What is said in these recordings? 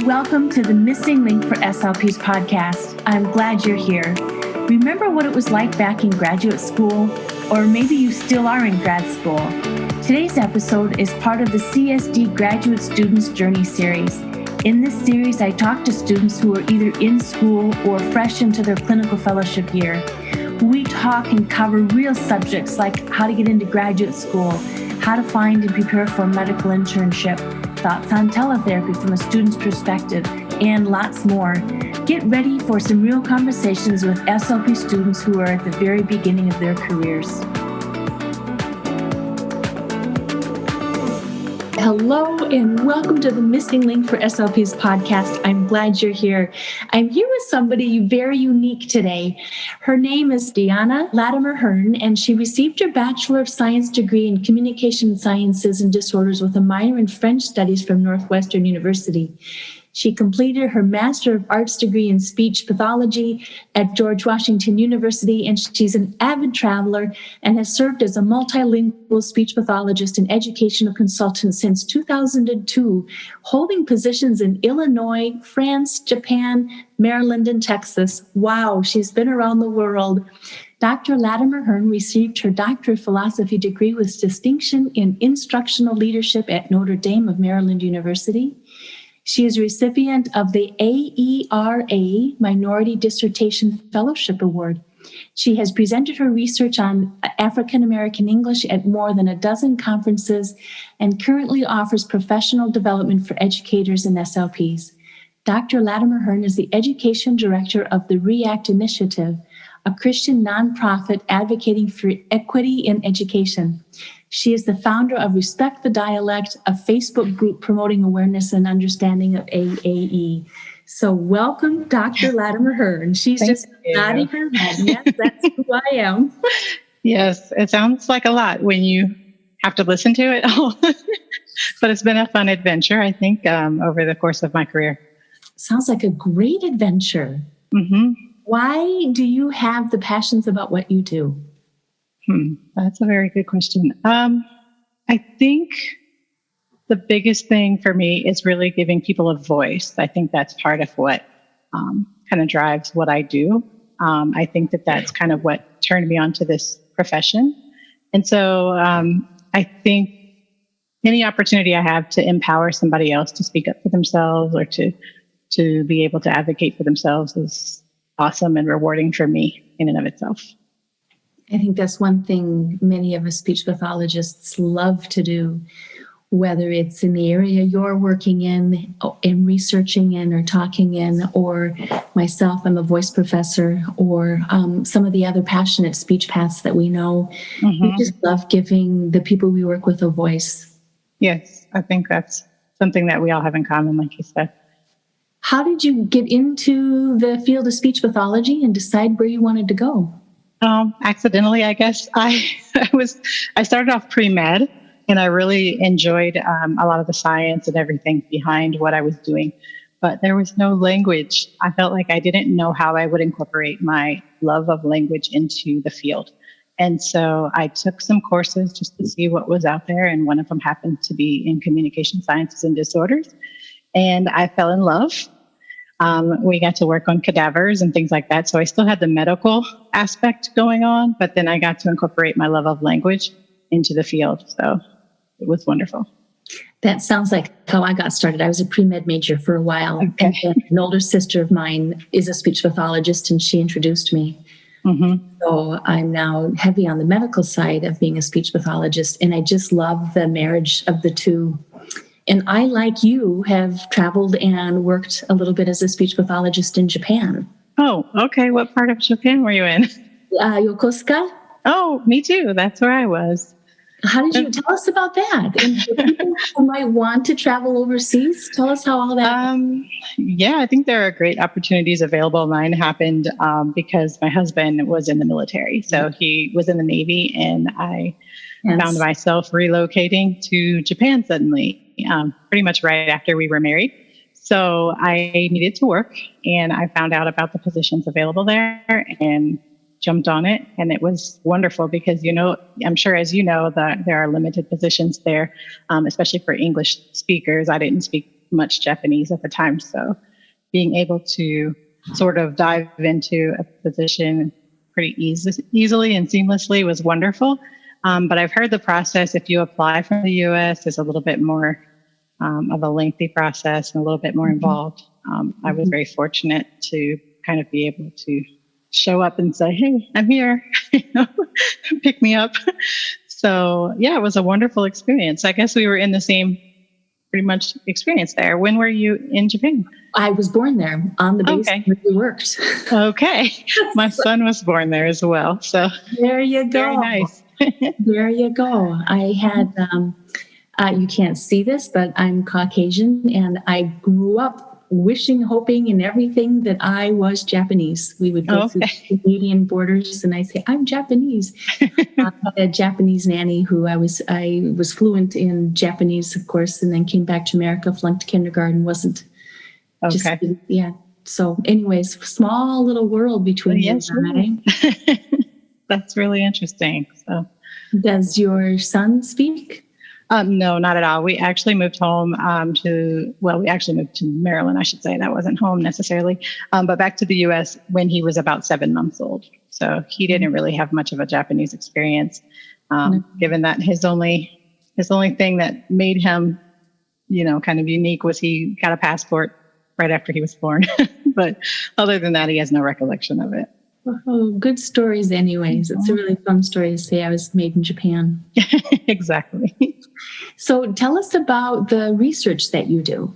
Welcome to the Missing Link for SLP's podcast. I'm glad you're here. Remember what it was like back in graduate school? Or maybe you still are in grad school. Today's episode is part of the CSD Graduate Students Journey series. In this series, I talk to students who are either in school or fresh into their clinical fellowship year. We talk and cover real subjects like how to get into graduate school, how to find and prepare for a medical internship, thoughts on teletherapy from a student's perspective, and lots more. Get ready for some real conversations with SLP students who are at the very beginning of their careers. Hello and welcome to the Missing Link for SLP's podcast. I'm glad you're here. I'm here with somebody very unique today. Her name is Deanna Latimer Hearn, and she received her Bachelor of Science degree in Communication Sciences and Disorders with a minor in French Studies from Northwestern University. She completed her Master of Arts degree in Speech Pathology at George Washington University, and she's an avid traveler and has served as a multilingual speech pathologist and educational consultant since 2002, holding positions in Illinois, France, Japan, Maryland, and Texas. Wow, she's been around the world. Dr. Latimer Hearn received her Doctor of Philosophy degree with distinction in Instructional Leadership at Notre Dame of Maryland University. She is a recipient of the AERA Minority Dissertation Fellowship Award. She has presented her research on African American English at more than a dozen conferences and currently offers professional development for educators and SLPs. Dr. Latimer Hearn is the Education Director of the REACT Initiative, a Christian nonprofit advocating for equity in education. She is the founder of Respect the Dialect, a Facebook group promoting awareness and understanding of AAE. So welcome, Dr. Latimer Hearn. She's Thank just you. nodding her head. Yes, that's who I am. Yes, it sounds like a lot when you have to listen to it all. But it's been a fun adventure, I think, over the course of my career. Sounds like a great adventure. Mm-hmm. Why do you have the passions about what you do? That's a very good question. I think the biggest thing for me is really giving people a voice. I think that's part of what kind of drives what I do. I think that's kind of what turned me onto this profession. And so I think any opportunity I have to empower somebody else to speak up for themselves or to be able to advocate for themselves is awesome and rewarding for me in and of itself. I think that's one thing many of us speech pathologists love to do, whether it's in the area you're working in researching in, or talking in, or myself, I'm a voice professor, or some of the other passionate speech paths that we know. Mm-hmm. We just love giving the people we work with a voice. Yes, I think that's something that we all have in common, like you said. How did you get into the field of speech pathology and decide where you wanted to go? Accidentally, I guess. I started off pre-med, and I really enjoyed a lot of the science and everything behind what I was doing, but there was no language. I felt like I didn't know how I would incorporate my love of language into the field. And so I took some courses just to see what was out there, and one of them happened to be in Communication Sciences and Disorders, and I fell in love. We got to work on cadavers and things like that. So I still had the medical aspect going on, but then I got to incorporate my love of language into the field. So it was wonderful. That sounds like how I got started. I was a pre-med major for a while. Okay. And an older sister of mine is a speech pathologist, and she introduced me. Mm-hmm. So I'm now heavy on the medical side of being a speech pathologist, and I just love the marriage of the two. And I, like you, have traveled and worked a little bit as a speech pathologist in Japan. Oh, okay. What part of Japan were you in? Yokosuka. Oh, me too. That's where I was. How did you tell us about that? And for people who might want to travel overseas, tell us how all that. Yeah, I think there are great opportunities available. Mine happened because my husband was in the military. So he was in the Navy, and I found myself relocating to Japan suddenly, pretty much right after we were married. So I needed to work, and I found out about the positions available there and jumped on it, and it was wonderful because, I'm sure, as you know, that there are limited positions there, especially for English speakers. I didn't speak much Japanese at the time, so being able to sort of dive into a position pretty easily and seamlessly was wonderful. But I've heard the process, if you apply from the U.S., is a little bit more of a lengthy process and a little bit more involved. I was very fortunate to kind of be able to show up and say, hey, I'm here, pick me up. So yeah, it was a wonderful experience. I guess we were in the same pretty much experience there. When were you in Japan? I was born there on the base where you worked. Okay. My son was born there as well. So there you go. Very nice. There you go. I had, you can't see this, but I'm Caucasian, and I grew up wishing, hoping, and everything that I was Japanese. We would go through the Canadian borders, and I say, I'm Japanese. I had a Japanese nanny who I was fluent in Japanese, of course, and then came back to America, flunked kindergarten, wasn't. Yeah. So anyways, small little world between you and I. That's really interesting. So, does your son speak? No, not at all. We actually moved home we actually moved to Maryland, I should say. That wasn't home necessarily, but back to the U.S. when he was about 7 months old. So he didn't really have much of a Japanese experience, given that his only thing that made him, kind of unique was he got a passport right after he was born. But other than that, he has no recollection of it. Oh, good stories anyways. It's a really fun story to say I was made in Japan. Exactly. So tell us about the research that you do.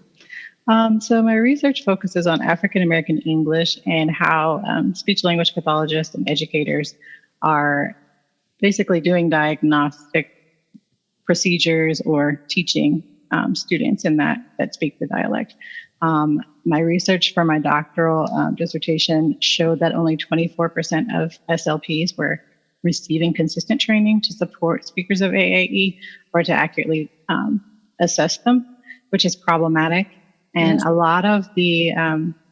So my research focuses on African American English and how speech language pathologists and educators are basically doing diagnostic procedures or teaching students in that speak the dialect. My research for my doctoral dissertation showed that only 24% of SLPs were receiving consistent training to support speakers of AAE or to accurately assess them, which is problematic. And a lot of the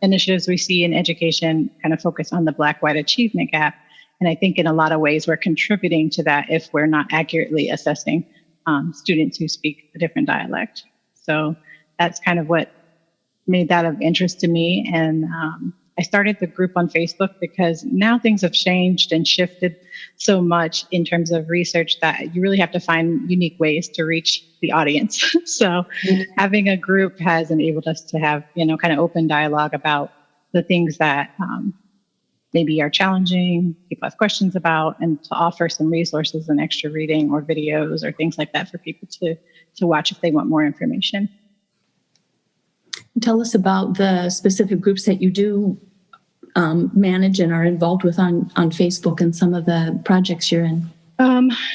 initiatives we see in education kind of focus on the Black-white achievement gap. And I think in a lot of ways we're contributing to that if we're not accurately assessing students who speak a different dialect. So that's kind of what made that of interest to me. And I started the group on Facebook because now things have changed and shifted so much in terms of research that you really have to find unique ways to reach the audience. So having a group has enabled us to have, kind of open dialogue about the things that maybe are challenging, people have questions about, and to offer some resources and extra reading or videos or things like that for people to watch if they want more information. Tell us about the specific groups that you do manage and are involved with on Facebook and some of the projects you're in.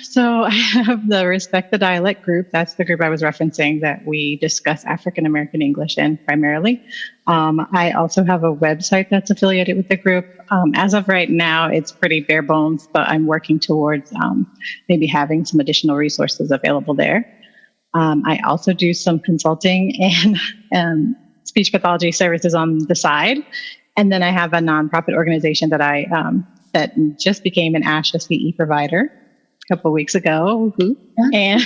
So I have the Respect the Dialect group. That's the group I was referencing that we discuss African American English in primarily. I also have a website that's affiliated with the group. As of right now, it's pretty bare bones, but I'm working towards maybe having some additional resources available there. I also do some consulting and speech pathology services on the side. And then I have a nonprofit organization that that just became an ASHA CE provider a couple of weeks ago. And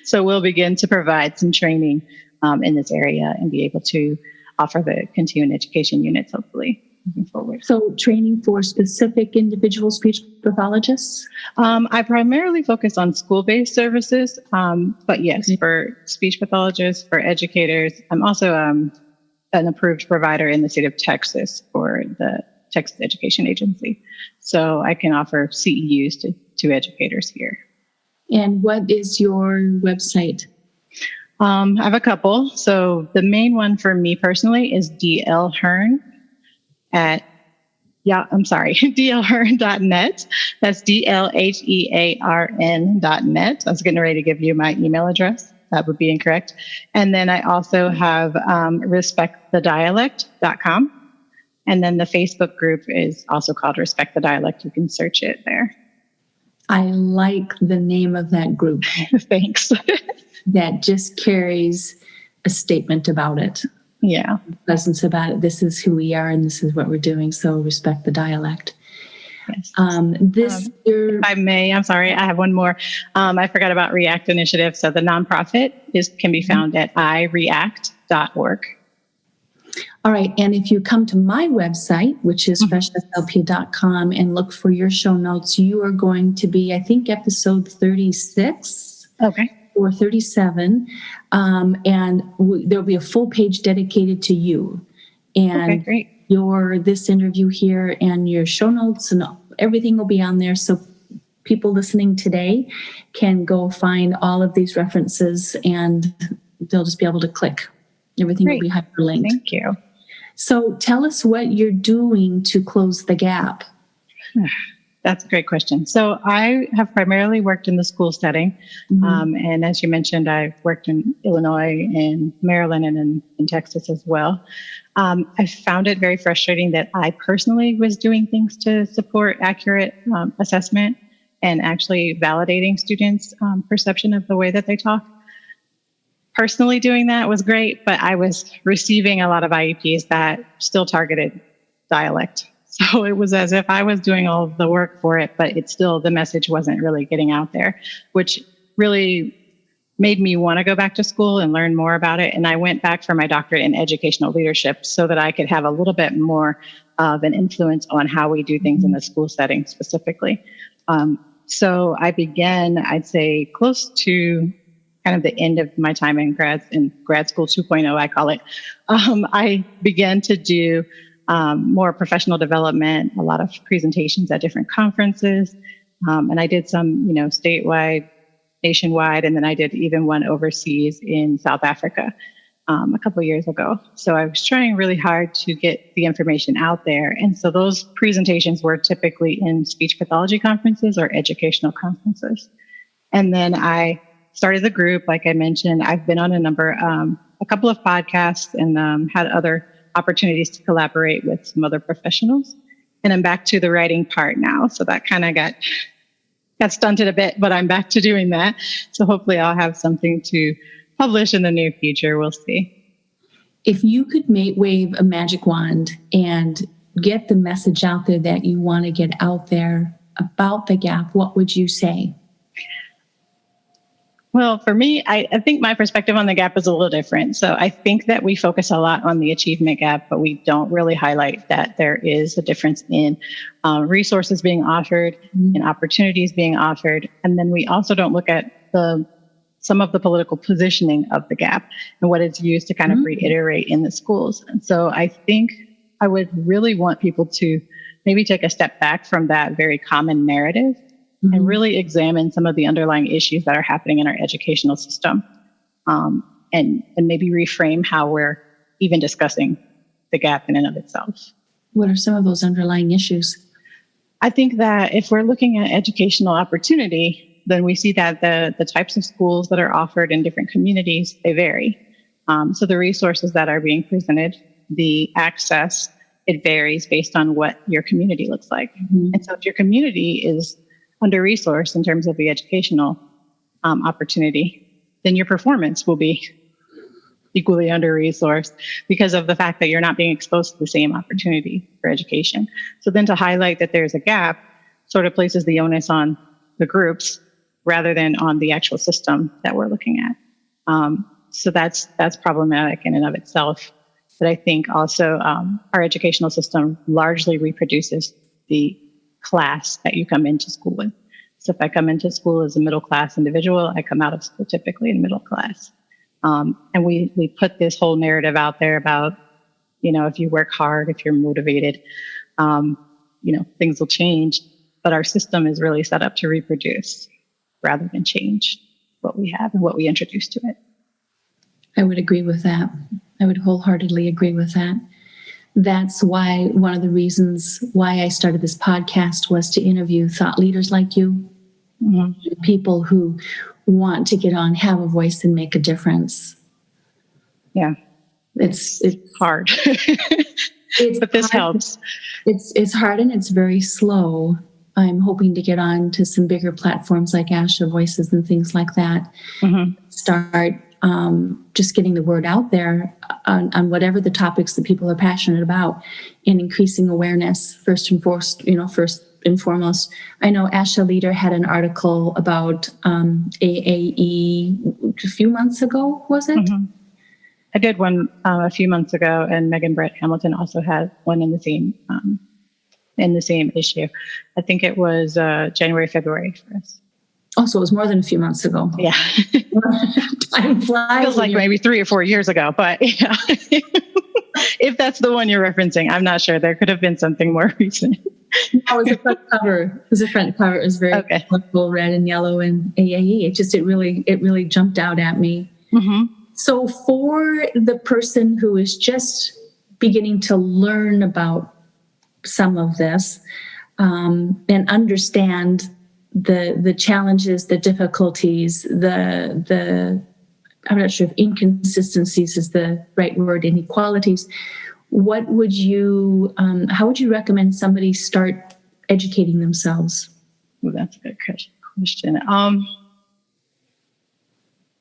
so we'll begin to provide some training in this area and be able to offer the continuing education units, hopefully, moving forward. So training for specific individual speech pathologists? I primarily focus on school-based services, but yes, for speech pathologists, for educators. I'm also an approved provider in the state of Texas for the Texas Education Agency. So I can offer CEUs to educators here. And what is your website? I have a couple. So the main one for me personally is dlhearn dlhearn.net. That's dlhearn.net. I was getting ready to give you my email address. That would be incorrect. And then I also have respectthedialect.com. And then the Facebook group is also called Respect the Dialect. You can search it there. I like the name of that group. Thanks. That just carries a statement about it. Yeah. Presence about it. This is who we are and this is what we're doing. So respect the dialect. Yes. Your If I may, I'm sorry, I have one more. I forgot about React Initiative. So the nonprofit can be found at ireact.org. All right. And if you come to my website, which is freshslp.com, and look for your show notes, you are going to be, I think, episode 36. Okay. Or 37. And there'll be a full page dedicated to you. And great. This interview here and your show notes and everything will be on there. So people listening today can go find all of these references and they'll just be able to click. Everything will be hyperlinked. Thank you. So tell us what you're doing to close the gap. That's a great question. So I have primarily worked in the school setting. And as you mentioned, I've worked in Illinois and Maryland and in Texas as well. I found it very frustrating that I personally was doing things to support accurate assessment and actually validating students' perception of the way that they talk. Personally doing that was great, but I was receiving a lot of IEPs that still targeted dialect. So it was as if I was doing all of the work for it, but the message wasn't really getting out there, which really made me want to go back to school and learn more about it. And I went back for my doctorate in educational leadership so that I could have a little bit more of an influence on how we do things in the school setting specifically. So I began, I'd say, close to kind of the end of my time in grad school 2.0, I call it. I began to do more professional development, a lot of presentations at different conferences. And I did some, statewide, nationwide, and then I did even one overseas in South Africa a couple of years ago. So I was trying really hard to get the information out there. And so those presentations were typically in speech pathology conferences or educational conferences. And then I started the group, like I mentioned. I've been on a couple of podcasts and had other opportunities to collaborate with some other professionals. And I'm back to the writing part now. So that kind of got stunted a bit, but I'm back to doing that. So hopefully I'll have something to publish in the near future. We'll see. If you could wave a magic wand and get the message out there that you want to get out there about the gap, what would you say? Well, for me, I think my perspective on the gap is a little different. So I think that we focus a lot on the achievement gap, but we don't really highlight that there is a difference in resources being offered and opportunities being offered. And then we also don't look at some of the political positioning of the gap and what is used to kind of reiterate in the schools. And so I think I would really want people to maybe take a step back from that very common narrative and really examine some of the underlying issues that are happening in our educational system, and maybe reframe how we're even discussing the gap in and of itself. What are some of those underlying issues? I think that if we're looking at educational opportunity, then we see that the types of schools that are offered in different communities, they vary. So the resources that are being presented, the access, it varies based on what your community looks like. And so if your community is under-resourced in terms of the educational opportunity, then your performance will be equally under-resourced because of the fact that you're not being exposed to the same opportunity for education. So then to highlight that there's a gap sort of places the onus on the groups rather than on the actual system that we're looking at. So that's problematic in and of itself. But I think also our educational system largely reproduces the class that you come into school with. So if I come into school as a middle class individual, I come out of school typically in middle class. And we put this whole narrative out there about, if you work hard, if you're motivated, things will change. But our system is really set up to reproduce rather than change what we have and what we introduce to it. I would agree with that. I would wholeheartedly agree with that. That's why one of the reasons why I started this podcast was to interview thought leaders like you, people who want to get on, have a voice, and make a difference. Yeah, it's hard, but this helps. It's hard and it's very slow. I'm hoping to get on to some bigger platforms like Asha Voices and things like that. Start just getting the word out there on whatever the topics that people are passionate about, and increasing awareness first and and foremost, I know Asha Leader had an article about AAE a few months ago, was it? Mm-hmm. I did one a few months ago, and Megan Brett Hamilton also had one in the same issue. I think it was January, February for us. Oh, so it was more than a few months ago. Yeah. Time flies. Feels like maybe 3 or 4 years ago, but yeah. If that's the one you're referencing, I'm not sure. There could have been something more recent. No, it was a front cover. It was a front cover. It was very colorful, red and yellow, and AAE. It really jumped out at me. Mm-hmm. So for the person who is just beginning to learn about some of this and understand the challenges, the difficulties, the I'm not sure if inconsistencies is the right word, inequalities, how would you recommend somebody start educating themselves? Well, that's a good question.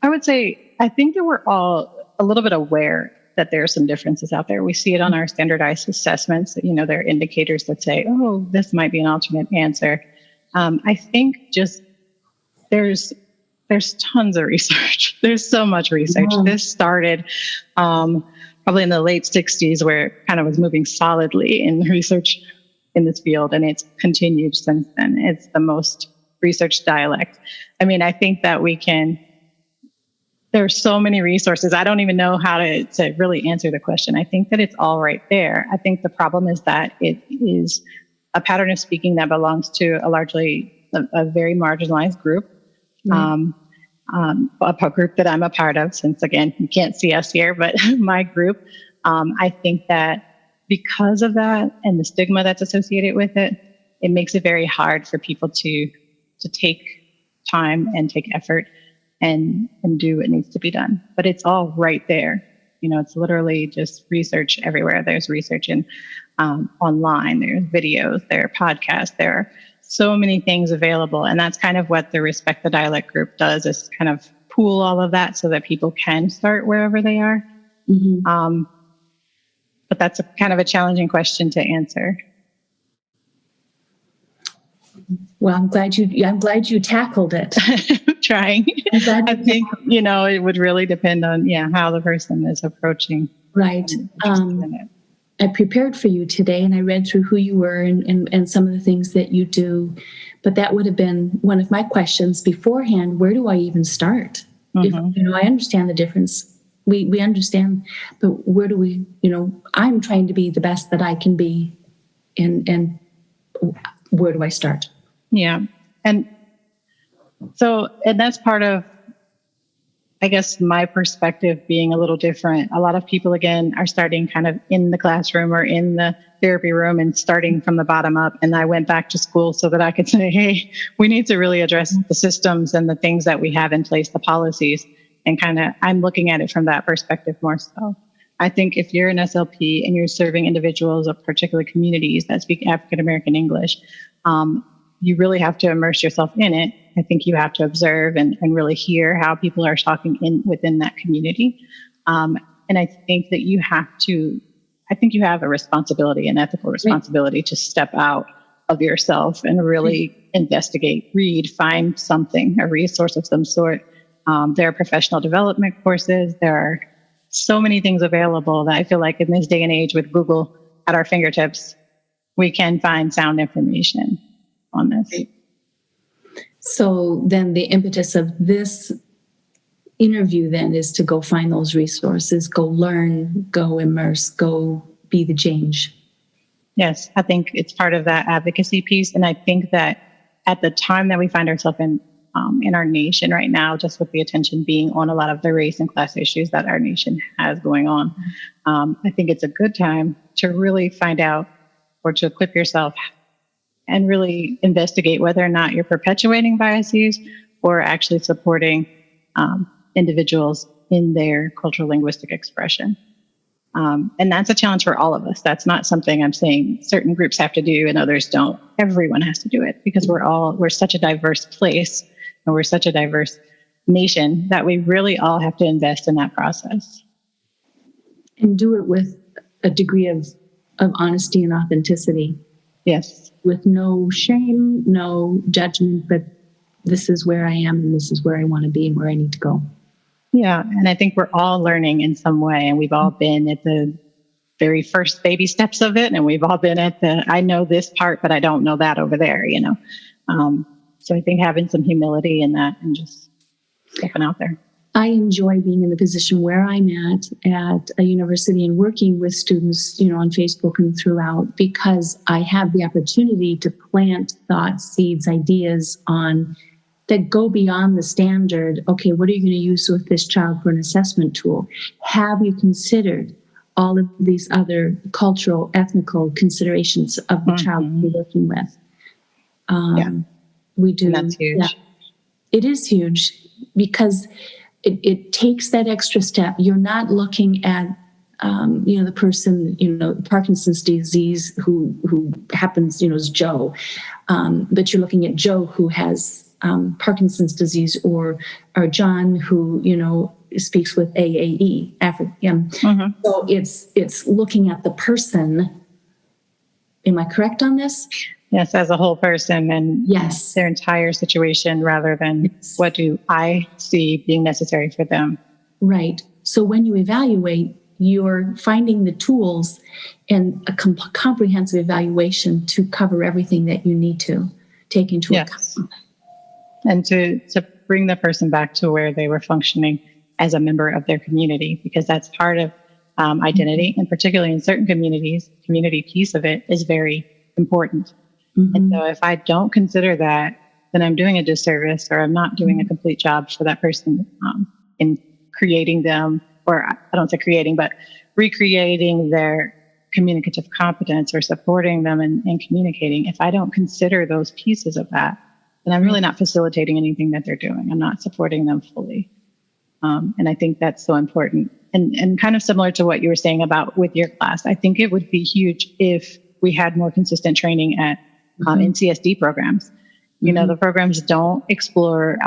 I would say, I think that we're all a little bit aware that there are some differences out there. We see it on our standardized assessments. There are indicators that say, oh, this might be an alternate answer. I think just there's tons of research. There's so much research. Yeah. This started probably in the late 60s, where it kind of was moving solidly in research in this field, and it's continued since then. It's the most researched dialect. I mean, I think that there's so many resources. I don't even know how to really answer the question. I think that it's all right there. I think the problem is that it is a pattern of speaking that belongs to a very marginalized group. A group that I'm a part of, since again, you can't see us here, but my group, I think that because of that and the stigma that's associated with it, it makes it very hard for people to take time and take effort and do what needs to be done. But it's all right there. It's literally just research everywhere. There's research in online, there's videos, there are podcasts, there are so many things available. And that's kind of what the Respect the Dialect group does, is kind of pool all of that so that people can start wherever they are. Mm-hmm. But that's kind of a challenging question to answer. Well, I'm glad you tackled it. Trying. I think, it would really depend on, how the person is approaching. Right. I prepared for you today, and I read through who you were and some of the things that you do. But that would have been one of my questions beforehand. Where do I even start? Mm-hmm. I understand the difference. We understand, but where do we, I'm trying to be the best that I can be. And where do I start? Yeah. And that's part of, I guess, my perspective being a little different. A lot of people, again, are starting kind of in the classroom or in the therapy room and starting from the bottom up. And I went back to school so that I could say, hey, we need to really address the systems and the things that we have in place, the policies. And I'm looking at it from that perspective more so. I think if you're an SLP and you're serving individuals of particular communities that speak African American English, you really have to immerse yourself in it. I think you have to observe and really hear how people are talking within that community. And I think that you have a responsibility, an ethical responsibility, to step out of yourself and really investigate, read, find something, a resource of some sort. There are professional development courses. There are so many things available that I feel like in this day and age, with Google at our fingertips, we can find sound information on this. So then the impetus of this interview then is to go find those resources, go learn, go immerse, go be the change. Yes, I think it's part of that advocacy piece. And I think that at the time that we find ourselves in our nation right now, just with the attention being on a lot of the race and class issues that our nation has going on, I think it's a good time to really find out, or to equip yourself and really investigate whether or not you're perpetuating biases or actually supporting individuals in their cultural linguistic expression. And that's a challenge for all of us. That's not something I'm saying certain groups have to do and others don't. Everyone has to do it, because we're such a diverse place and we're such a diverse nation that we really all have to invest in that process. And do it with a degree of honesty and authenticity. Yes. with no shame, no judgment, but this is where I am and this is where I want to be and where I need to go. Yeah. And I think we're all learning in some way, and we've all been at the very first baby steps of it. And we've all been at I know this part, but I don't know that over there, So I think having some humility in that and just stepping out there. I enjoy being in the position where I'm at a university and working with students, on Facebook and throughout, because I have the opportunity to plant thoughts, seeds, ideas that go beyond the standard. Okay, what are you going to use with this child for an assessment tool? Have you considered all of these other cultural, ethnical considerations of the child you're working with? We do. And that's huge. Yeah, it is huge because it takes that extra step. You're not looking at, the person, Parkinson's disease who happens, is Joe, but you're looking at Joe who has Parkinson's disease, or John who, speaks with AAE, African. So it's looking at the person. Am I correct on this? Yes, as a whole person, and yes, their entire situation, rather than what do I see being necessary for them. Right. So when you evaluate, you're finding the tools and a comprehensive evaluation to cover everything that you need to take into account. And to bring the person back to where they were functioning as a member of their community, because that's part of identity, and particularly in certain communities, community piece of it is very important. And so if I don't consider that, then I'm doing a disservice, or I'm not doing a complete job for that person in creating them, or I don't say creating, but recreating their communicative competence or supporting them in communicating. If I don't consider those pieces of that, then I'm really not facilitating anything that they're doing. I'm not supporting them fully. And I think that's so important. And kind of similar to what you were saying about with your class, I think it would be huge if we had more consistent training at in CSD programs. The programs don't explore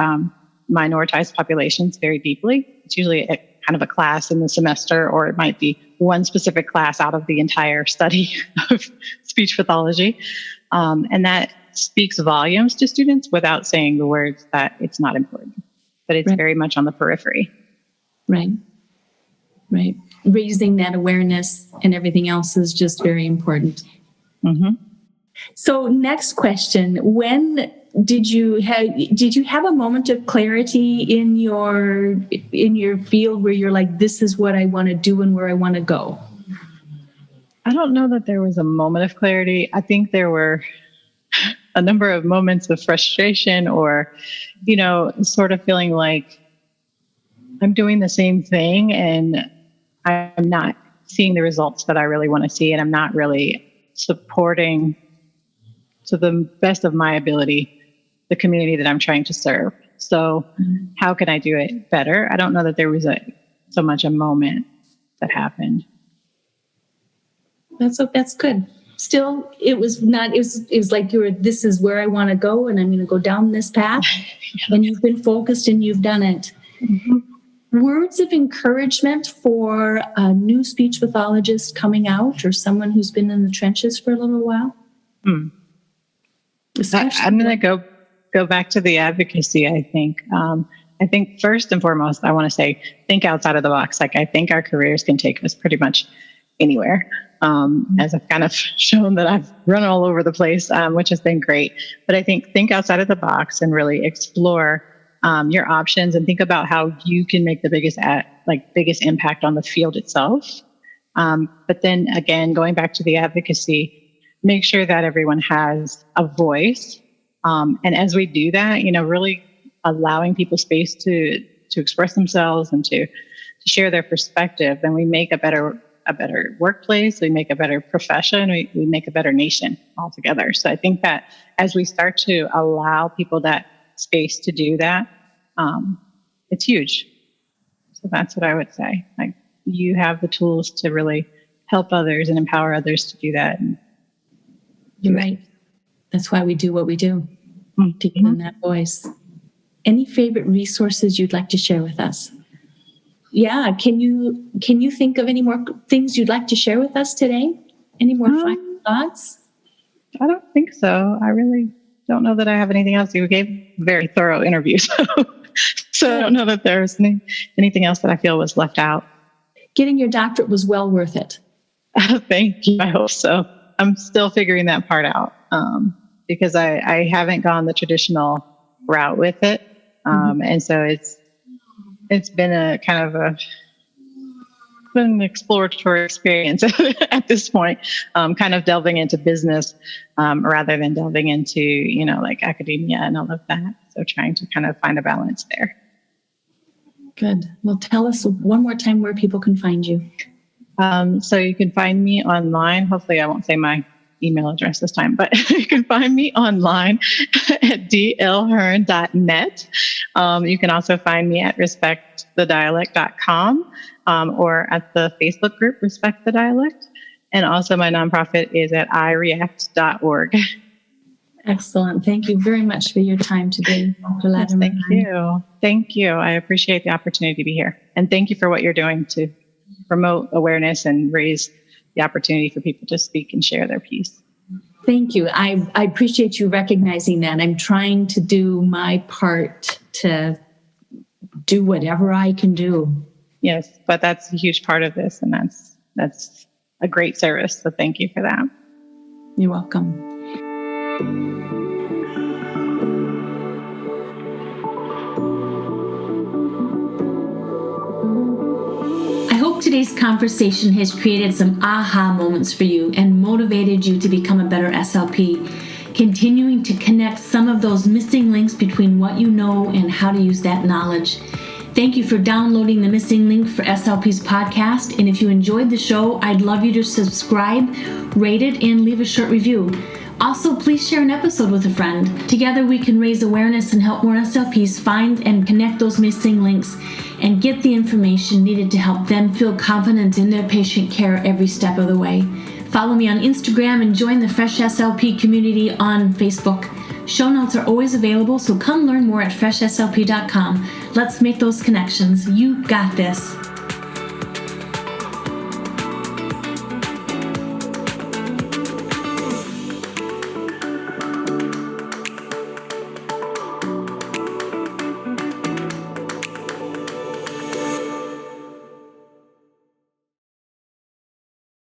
minoritized populations very deeply. It's usually kind of a class in the semester, or it might be one specific class out of the entire study of speech pathology. And that speaks volumes to students without saying the words that it's not important, but it's very much on the periphery. Right. Raising that awareness and everything else is just very important. So next question, when did you have a moment of clarity in your field where you're like, this is what I want to do and where I want to go? I don't know that there was a moment of clarity. I think there were a number of moments of frustration, or, sort of feeling like I'm doing the same thing and I'm not seeing the results that I really want to see, and I'm not really supporting to the best of my ability the community that I'm trying to serve. So how can I do it better? I don't know that there was so much a moment that happened. That's good. Still, it was like this is where I want to go, and I'm going to go down this path. And you've been focused and you've done it. Words of encouragement for a new speech pathologist coming out, or someone who's been in the trenches for a little while? I'm going to go back to the advocacy, I think. I think first and foremost, I want to say, think outside of the box. Like, I think our careers can take us pretty much anywhere. As I've kind of shown that I've run all over the place, which has been great. But I think outside of the box and really explore your options, and think about how you can make the biggest impact on the field itself. But then again, going back to the advocacy, make sure that everyone has a voice. And as we do that, really allowing people space to express themselves and to share their perspective, then we make a better workplace, we make a better profession, we make a better nation altogether. So I think that as we start to allow people that space to do that, it's huge. So that's what I would say. Like, you have the tools to really help others and empower others to do that. You're right. That's why we do what we do, to give them that voice. Any favorite resources you'd like to share with us? Yeah. Can you think of any more things you'd like to share with us today? Any more final thoughts? I don't think so. I really don't know that I have anything else. You gave a very thorough interview, so I don't know that there's anything else that I feel was left out. Getting your doctorate was well worth it. Thank you. I hope so. I'm still figuring that part out because I haven't gone the traditional route with it, and so it's been a kind of an exploratory experience at this point, kind of delving into business rather than delving into, like academia and all of that. So trying to kind of find a balance there. Good. Well, tell us one more time where people can find you. So you can find me online. Hopefully I won't say my email address this time, but you can find me online at dlhearn.net. You can also find me at respectthedialect.com or at the Facebook group Respect the Dialect. And also my nonprofit is at ireact.org. Excellent. Thank you very much for your time today, Dr. Latimer. Thank you. Thank you. I appreciate the opportunity to be here. And thank you for what you're doing to promote awareness and raise the opportunity for people to speak and share their piece. Thank you. I appreciate you recognizing that. I'm trying to do my part to do whatever I can do. Yes, but that's a huge part of this, and that's a great service. So thank you for that. You're welcome. I hope today's conversation has created some aha moments for you and motivated you to become a better SLP, continuing to connect some of those missing links between what you know and how to use that knowledge. Thank you for downloading the Missing Link for SLP's podcast. And if you enjoyed the show, I'd love you to subscribe, rate it, and leave a short review. Also, please share an episode with a friend. Together we can raise awareness and help more SLPs find and connect those missing links and get the information needed to help them feel confident in their patient care every step of the way. Follow me on Instagram and join the Fresh SLP community on Facebook. Show notes are always available, so come learn more at freshslp.com. Let's make those connections. You got this.